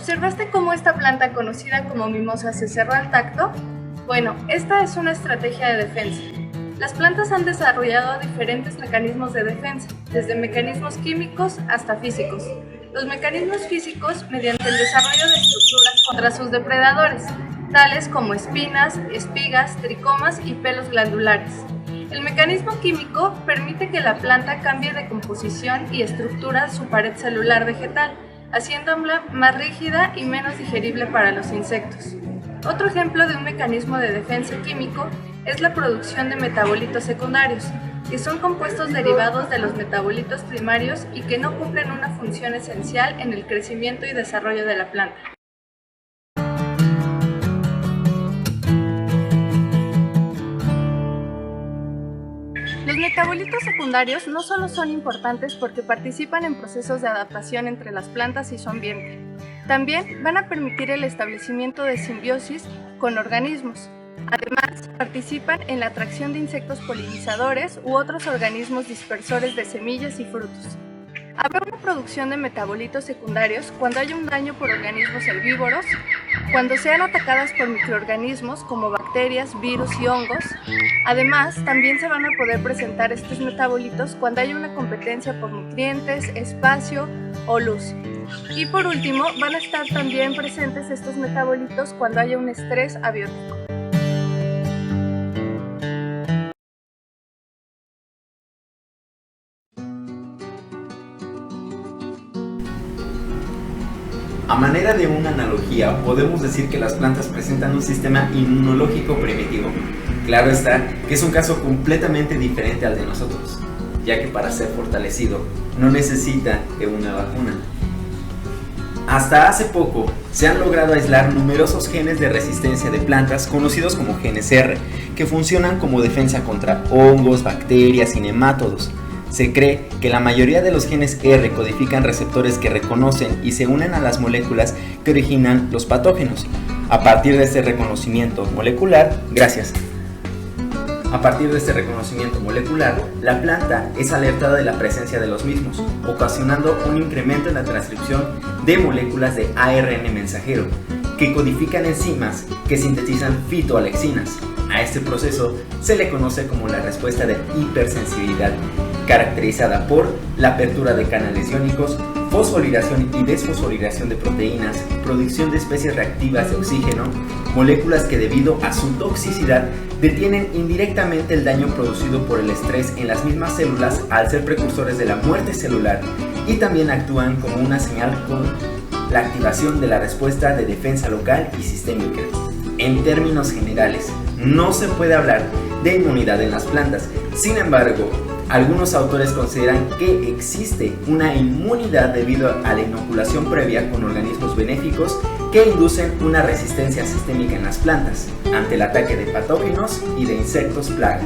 ¿Observaste cómo esta planta conocida como mimosa se cerró al tacto? Bueno, esta es una estrategia de defensa. Las plantas han desarrollado diferentes mecanismos de defensa, desde mecanismos químicos hasta físicos. Los mecanismos físicos mediante el desarrollo de estructuras contra sus depredadores, tales como espinas, espigas, tricomas y pelos glandulares. El mecanismo químico permite que la planta cambie de composición y estructura su pared celular vegetal, haciéndola más rígida y menos digerible para los insectos. Otro ejemplo de un mecanismo de defensa químico es la producción de metabolitos secundarios, que son compuestos derivados de los metabolitos primarios y que no cumplen una función esencial en el crecimiento y desarrollo de la planta. Los metabolitos secundarios no solo son importantes porque participan en procesos de adaptación entre las plantas y su ambiente, también van a permitir el establecimiento de simbiosis con organismos. Además, participan en la atracción de insectos polinizadores u otros organismos dispersores de semillas y frutos. Habrá una producción de metabolitos secundarios cuando haya un daño por organismos herbívoros, cuando sean atacadas por microorganismos como bacterias, virus y hongos. Además, también se van a poder presentar estos metabolitos cuando haya una competencia por nutrientes, espacio o luz. Y por último, van a estar también presentes estos metabolitos cuando haya un estrés abiótico. A manera de una analogía, podemos decir que las plantas presentan un sistema inmunológico primitivo. Claro está que es un caso completamente diferente al de nosotros, ya que para ser fortalecido no necesita de una vacuna. Hasta hace poco se han logrado aislar numerosos genes de resistencia de plantas conocidos como genes R, que funcionan como defensa contra hongos, bacterias y nemátodos. Se cree que la mayoría de los genes R codifican receptores que reconocen y se unen a las moléculas que originan los patógenos. A partir de este reconocimiento molecular, la planta es alertada de la presencia de los mismos, ocasionando un incremento en la transcripción de moléculas de ARN mensajero, que codifican enzimas que sintetizan fitoalexinas. A este proceso se le conoce como la respuesta de hipersensibilidad, caracterizada por la apertura de canales iónicos, fosforilación y desfosforilación de proteínas, producción de especies reactivas de oxígeno, moléculas que debido a su toxicidad detienen indirectamente el daño producido por el estrés en las mismas células al ser precursores de la muerte celular, y también actúan como una señal con la activación de la respuesta de defensa local y sistémica. En términos generales, no se puede hablar de inmunidad en las plantas. Sin embargo, algunos autores consideran que existe una inmunidad debido a la inoculación previa con organismos benéficos que inducen una resistencia sistémica en las plantas ante el ataque de patógenos y de insectos plaga.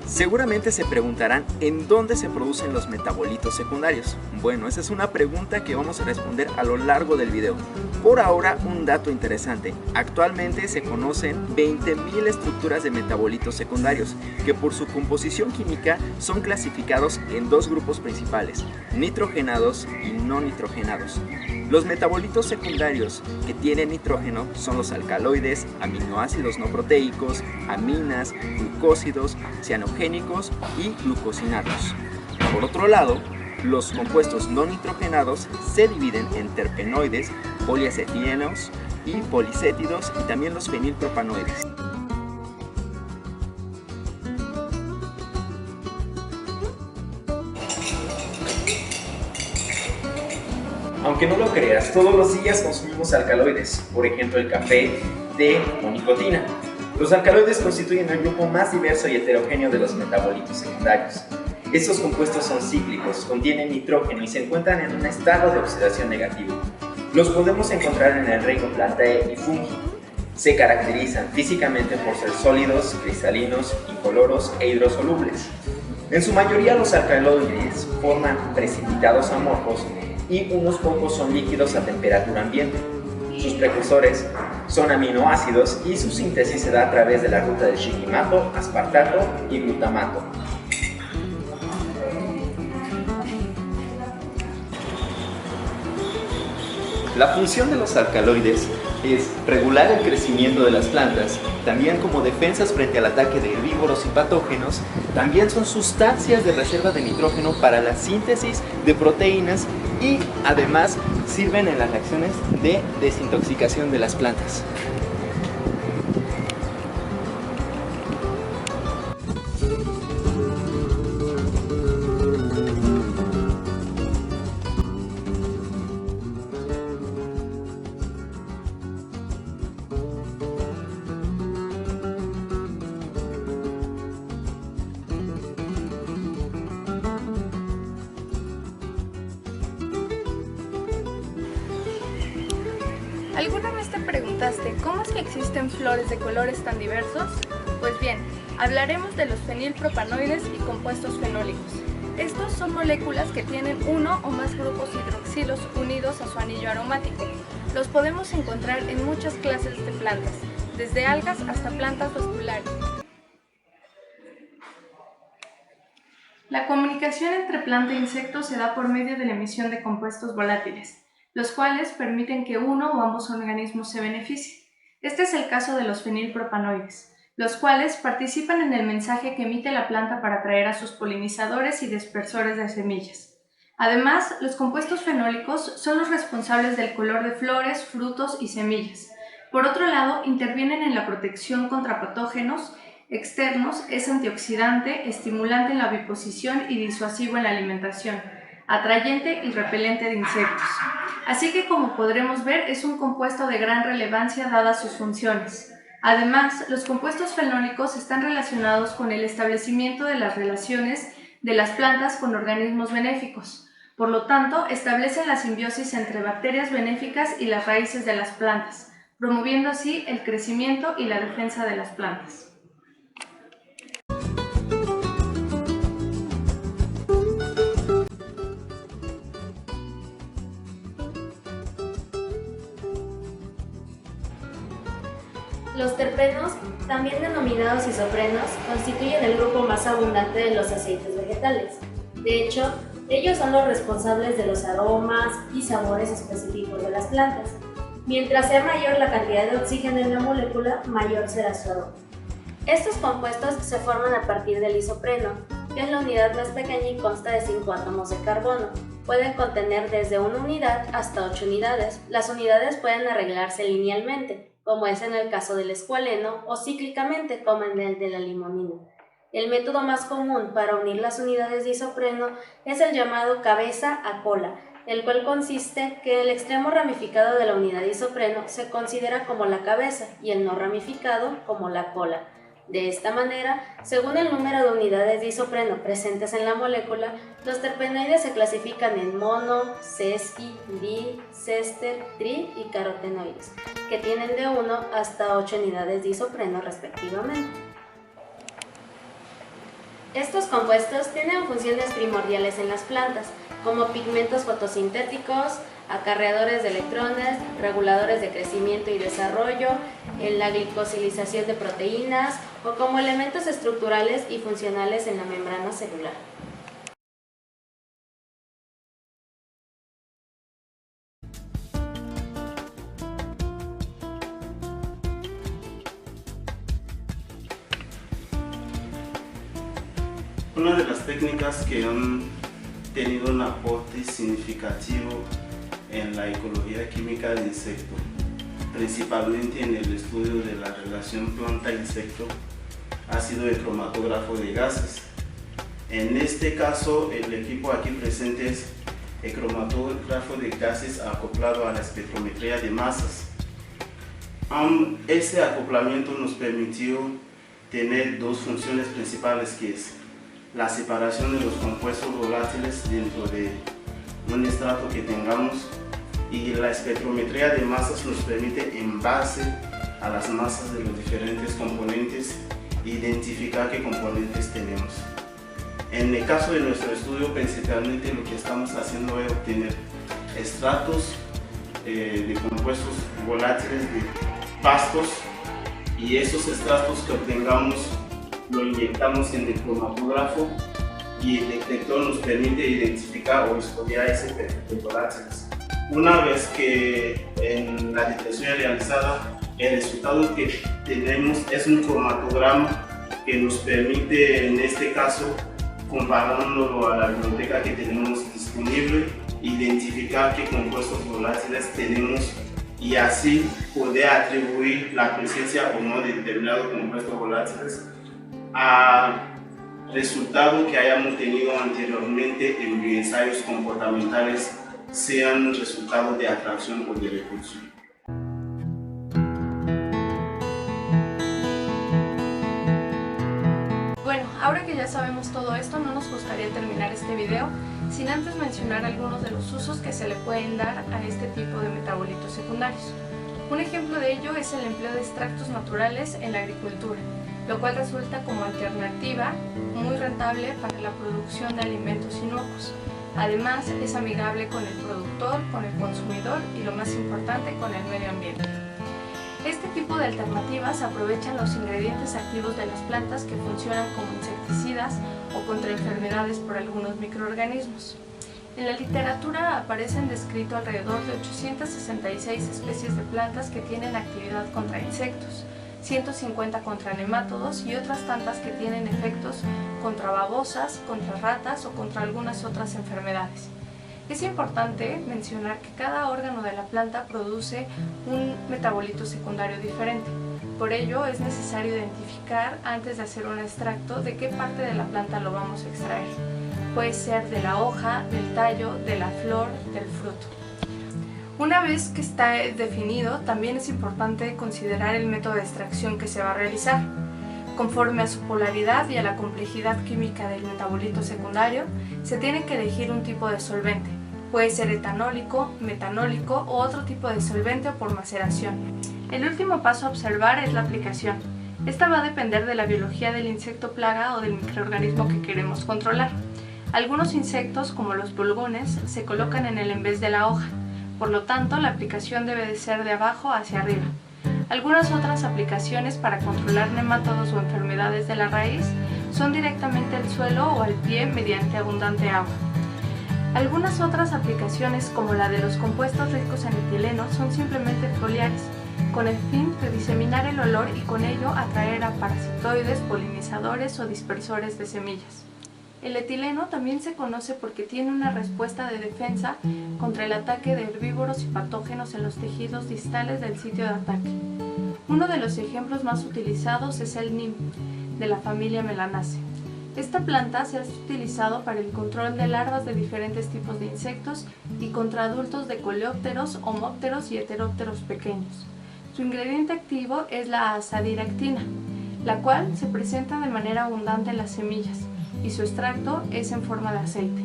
Seguramente se preguntarán en dónde se producen los metabolitos secundarios. Bueno, esa es una pregunta que vamos a responder a lo largo del video. Por ahora, un dato interesante. Actualmente se conocen 20.000 estructuras de metabolitos secundarios, que por su composición química son clasificados en dos grupos principales, nitrogenados y no nitrogenados. Los metabolitos secundarios que tienen nitrógeno son los alcaloides, aminoácidos no proteicos, aminas, glucósidos, cianogénicos y glucosinados. Por otro lado, los compuestos no nitrogenados se dividen en terpenoides, poliacetilenos y policétidos, y también los fenilpropanoides. Aunque no lo creas, todos los días consumimos alcaloides, por ejemplo el café, té o nicotina. Los alcaloides constituyen el grupo más diverso y heterogéneo de los metabolitos secundarios. Estos compuestos son cíclicos, contienen nitrógeno y se encuentran en un estado de oxidación negativo. Los podemos encontrar en el reino Plantae y Fungi. Se caracterizan físicamente por ser sólidos, cristalinos, incoloros e hidrosolubles. En su mayoría los alcaloides forman precipitados amorfos y unos pocos son líquidos a temperatura ambiente. Sus precursores son aminoácidos y su síntesis se da a través de la ruta del shikimato, aspartato y glutamato. La función de los alcaloides es regular el crecimiento de las plantas, también como defensas frente al ataque de herbívoros y patógenos. También son sustancias de reserva de nitrógeno para la síntesis de proteínas y además sirven en las reacciones de desintoxicación de las plantas. ¿Alguna vez te preguntaste cómo es que existen flores de colores tan diversos? Pues bien, hablaremos de los fenilpropanoides y compuestos fenólicos. Estos son moléculas que tienen uno o más grupos hidroxilos unidos a su anillo aromático. Los podemos encontrar en muchas clases de plantas, desde algas hasta plantas vasculares. La comunicación entre planta e insecto se da por medio de la emisión de compuestos volátiles, los cuales permiten que uno o ambos organismos se beneficien. Este es el caso de los fenilpropanoides, los cuales participan en el mensaje que emite la planta para atraer a sus polinizadores y dispersores de semillas. Además, los compuestos fenólicos son los responsables del color de flores, frutos y semillas. Por otro lado, intervienen en la protección contra patógenos externos, es antioxidante, estimulante en la oviposición y disuasivo en la alimentación, atrayente y repelente de insectos. Así que, como podremos ver, es un compuesto de gran relevancia dadas sus funciones. Además, los compuestos fenólicos están relacionados con el establecimiento de las relaciones de las plantas con organismos benéficos. Por lo tanto, establecen la simbiosis entre bacterias benéficas y las raíces de las plantas, promoviendo así el crecimiento y la defensa de las plantas. Los terpenos, también denominados isoprenos, constituyen el grupo más abundante de los aceites vegetales. De hecho, ellos son los responsables de los aromas y sabores específicos de las plantas. Mientras sea mayor la cantidad de oxígeno en la molécula, mayor será su aroma. Estos compuestos se forman a partir del isopreno, que es la unidad más pequeña y consta de 5 átomos de carbono. Pueden contener desde 1 unidad hasta 8 unidades. Las unidades pueden arreglarse linealmente, como es en el caso del escualeno, o cíclicamente, como en el de la limonina. El método más común para unir las unidades de isopreno es el llamado cabeza a cola, el cual consiste que el extremo ramificado de la unidad de isopreno se considera como la cabeza y el no ramificado como la cola. De esta manera, según el número de unidades de isopreno presentes en la molécula, los terpenoides se clasifican en mono, sesqui, di, sester, tri y carotenoides, que tienen de 1 hasta 8 unidades de isopreno respectivamente. Estos compuestos tienen funciones primordiales en las plantas, como pigmentos fotosintéticos, acarreadores de electrones, reguladores de crecimiento y desarrollo, en la glicosilización de proteínas o como elementos estructurales y funcionales en la membrana celular. Una de las técnicas que han tenido un aporte significativo en la ecología química del insecto, principalmente en el estudio de la relación planta-insecto, ha sido el cromatógrafo de gases. En este caso, el equipo aquí presente es el cromatógrafo de gases acoplado a la espectrometría de masas. Ese acoplamiento nos permitió tener dos funciones principales, que es la separación de los compuestos volátiles dentro de un estrato que tengamos, y la espectrometría de masas nos permite, en base a las masas de los diferentes componentes, identificar qué componentes tenemos. En el caso de nuestro estudio, principalmente lo que estamos haciendo es obtener estratos de compuestos volátiles de pastos, y esos extractos que obtengamos lo inyectamos en el cromatógrafo y el detector nos permite identificar o estudiar ese perfil de volátiles. Una vez que en la detección es realizada, el resultado que tenemos es un cromatograma que nos permite, en este caso, comparándolo a la biblioteca que tenemos disponible, identificar qué compuestos volátiles tenemos y así poder atribuir la presencia o no de determinados compuestos volátiles a resultados que hayamos tenido anteriormente en bioensayos comportamentales, sean resultados de atracción o de repulsión. Bueno, ahora que ya sabemos todo esto, no nos gustaría terminar este video sin antes mencionar algunos de los usos que se le pueden dar a este tipo de metabolitos secundarios. Un ejemplo de ello es el empleo de extractos naturales en la agricultura, lo cual resulta como alternativa muy rentable para la producción de alimentos inocuos. Además, es amigable con el productor, con el consumidor y, lo más importante, con el medio ambiente. Este tipo de alternativas aprovechan los ingredientes activos de las plantas que funcionan como insecticidas o contra enfermedades por algunos microorganismos. En la literatura aparecen descrito alrededor de 866 especies de plantas que tienen actividad contra insectos, 150 contra nemátodos y otras tantas que tienen efectos contra babosas, contra ratas o contra algunas otras enfermedades. Es importante mencionar que cada órgano de la planta produce un metabolito secundario diferente. Por ello es necesario identificar antes de hacer un extracto de qué parte de la planta lo vamos a extraer. Puede ser de la hoja, del tallo, de la flor, del fruto. Una vez que está definido, también es importante considerar el método de extracción que se va a realizar. Conforme a su polaridad y a la complejidad química del metabolito secundario, se tiene que elegir un tipo de solvente. Puede ser etanólico, metanólico o otro tipo de solvente por maceración. El último paso a observar es la aplicación. Esta va a depender de la biología del insecto plaga o del microorganismo que queremos controlar. Algunos insectos, como los pulgones, se colocan en el envés de la hoja. Por lo tanto, la aplicación debe de ser de abajo hacia arriba. Algunas otras aplicaciones para controlar nemátodos o enfermedades de la raíz son directamente al suelo o al pie mediante abundante agua. Algunas otras aplicaciones, como la de los compuestos ricos en etileno, son simplemente foliares, con el fin de diseminar el olor y con ello atraer a parasitoides, polinizadores o dispersores de semillas. El etileno también se conoce porque tiene una respuesta de defensa contra el ataque de herbívoros y patógenos en los tejidos distales del sitio de ataque. Uno de los ejemplos más utilizados es el neem, de la familia Melanaceae. Esta planta se ha utilizado para el control de larvas de diferentes tipos de insectos y contra adultos de coleópteros, homópteros y heterópteros pequeños. Su ingrediente activo es la azadiractina, la cual se presenta de manera abundante en las semillas, y su extracto es en forma de aceite.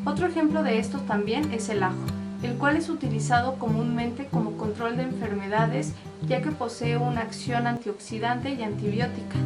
Otro ejemplo de esto también es el ajo, el cual es utilizado comúnmente como control de enfermedades, ya que posee una acción antioxidante y antibiótica.